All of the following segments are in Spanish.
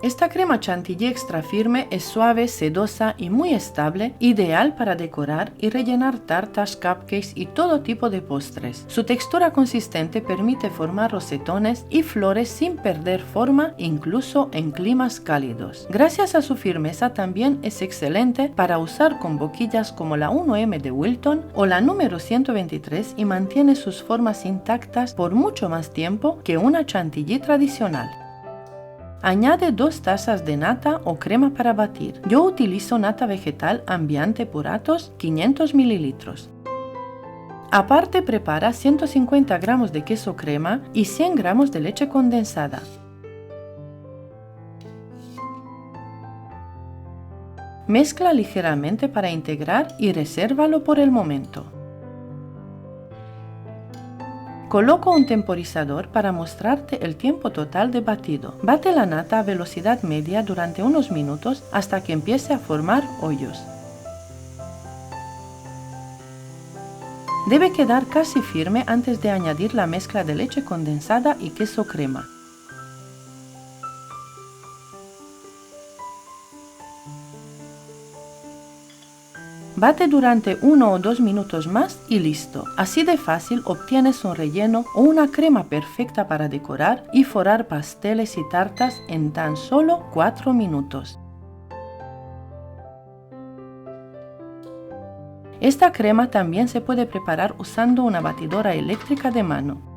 Esta crema chantilly extra firme es suave, sedosa y muy estable, ideal para decorar y rellenar tartas, cupcakes y todo tipo de postres. Su textura consistente permite formar rosetones y flores sin perder forma, incluso en climas cálidos. Gracias a su firmeza también es excelente para usar con boquillas como la 1M de Wilton o la número 123 y mantiene sus formas intactas por mucho más tiempo que una chantilly tradicional. Añade 2 tazas de nata o crema para batir. Yo utilizo nata vegetal Ambiente Puratos 500 ml. Aparte prepara 150 gramos de queso crema y 100 gramos de leche condensada. Mezcla ligeramente para integrar y resérvalo por el momento. Coloco un temporizador para mostrarte el tiempo total de batido. Bate la nata a velocidad media durante unos minutos hasta que empiece a formar hoyos. Debe quedar casi firme antes de añadir la mezcla de leche condensada y queso crema. Bate durante 1 o 2 minutos más y listo. Así de fácil obtienes un relleno o una crema perfecta para decorar y forrar pasteles y tartas en tan solo 4 minutos. Esta crema también se puede preparar usando una batidora eléctrica de mano.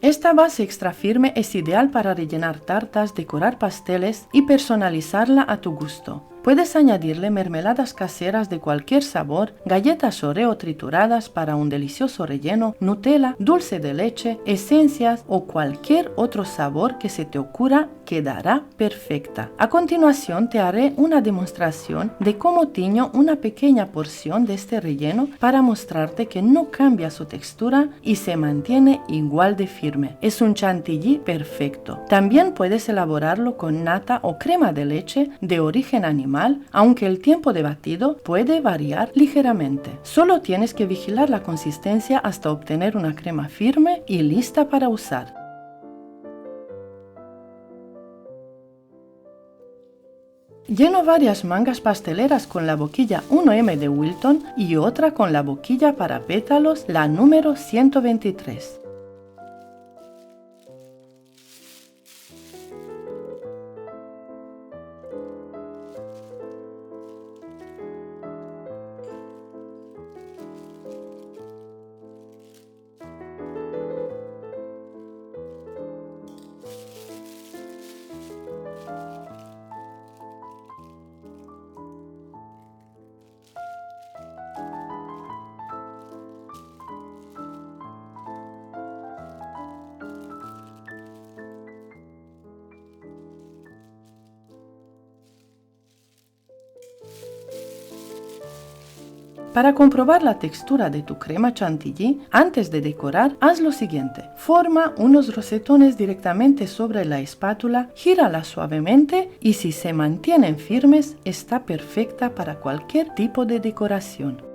Esta base extra firme es ideal para rellenar tartas, decorar pasteles y personalizarla a tu gusto. Puedes añadirle mermeladas caseras de cualquier sabor, galletas Oreo trituradas para un delicioso relleno, Nutella, dulce de leche, esencias o cualquier otro sabor que se te ocurra, quedará perfecta. A continuación te haré una demostración de cómo tiño una pequeña porción de este relleno para mostrarte que no cambia su textura y se mantiene igual de firme. Es un chantilly perfecto. También puedes elaborarlo con nata o crema de leche de origen animal, aunque el tiempo de batido puede variar ligeramente. Solo tienes que vigilar la consistencia hasta obtener una crema firme y lista para usar. Lleno varias mangas pasteleras con la boquilla 1M de Wilton y otra con la boquilla para pétalos, la número 123. Para comprobar la textura de tu crema chantilly, antes de decorar, haz lo siguiente. Forma unos rosetones directamente sobre la espátula, gírala suavemente y si se mantienen firmes, está perfecta para cualquier tipo de decoración.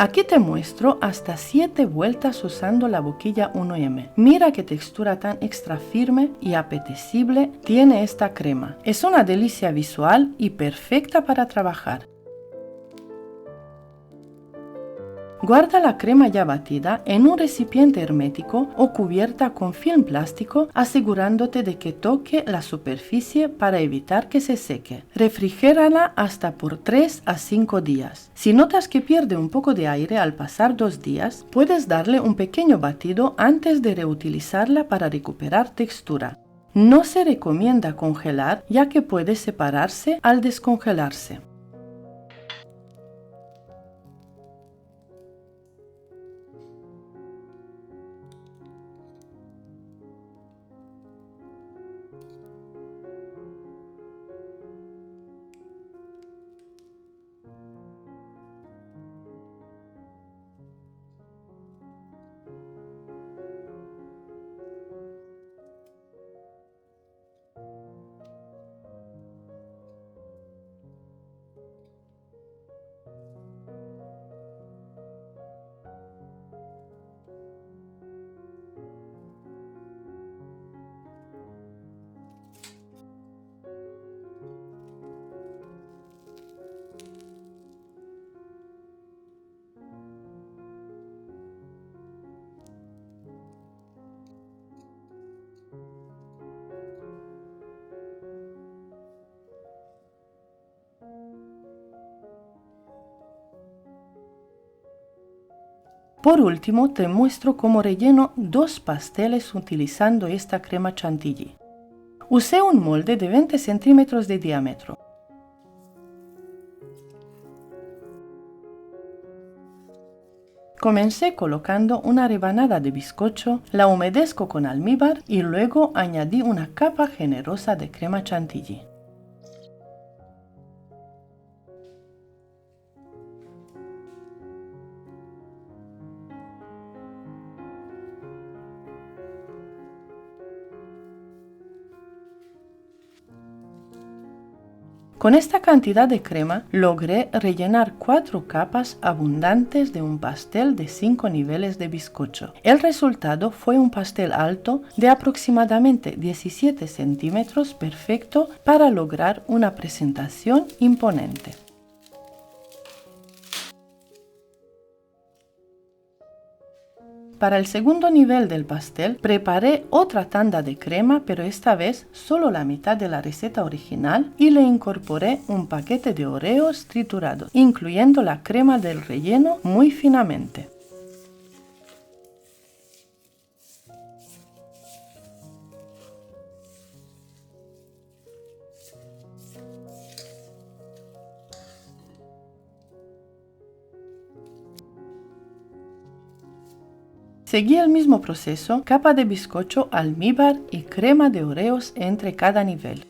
Aquí te muestro hasta 7 vueltas usando la boquilla 1M. Mira qué textura tan extra firme y apetecible tiene esta crema. Es una delicia visual y perfecta para trabajar. Guarda la crema ya batida en un recipiente hermético o cubierta con film plástico, asegurándote de que toque la superficie para evitar que se seque. Refrigérala hasta por 3 a 5 días. Si notas que pierde un poco de aire al pasar 2 días, puedes darle un pequeño batido antes de reutilizarla para recuperar textura. No se recomienda congelar, ya que puede separarse al descongelarse. Por último, te muestro cómo relleno 2 pasteles utilizando esta crema chantilly. Usé un molde de 20 centímetros de diámetro. Comencé colocando una rebanada de bizcocho, la humedezco con almíbar y luego añadí una capa generosa de crema chantilly. Con esta cantidad de crema logré rellenar 4 capas abundantes de un pastel de 5 niveles de bizcocho. El resultado fue un pastel alto de aproximadamente 17 centímetros, perfecto para lograr una presentación imponente. Para el segundo nivel del pastel preparé otra tanda de crema, pero esta vez solo la mitad de la receta original, y le incorporé un paquete de Oreos triturados, incluyendo la crema del relleno muy finamente. Seguí el mismo proceso, capa de bizcocho, almíbar y crema de Oreos entre cada nivel.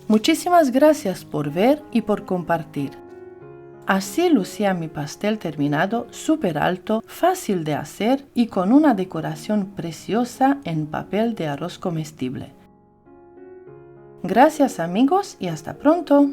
Muchísimas gracias por ver y por compartir. Así lucía mi pastel terminado, súper alto, fácil de hacer y con una decoración preciosa en papel de arroz comestible. Gracias amigos y hasta pronto.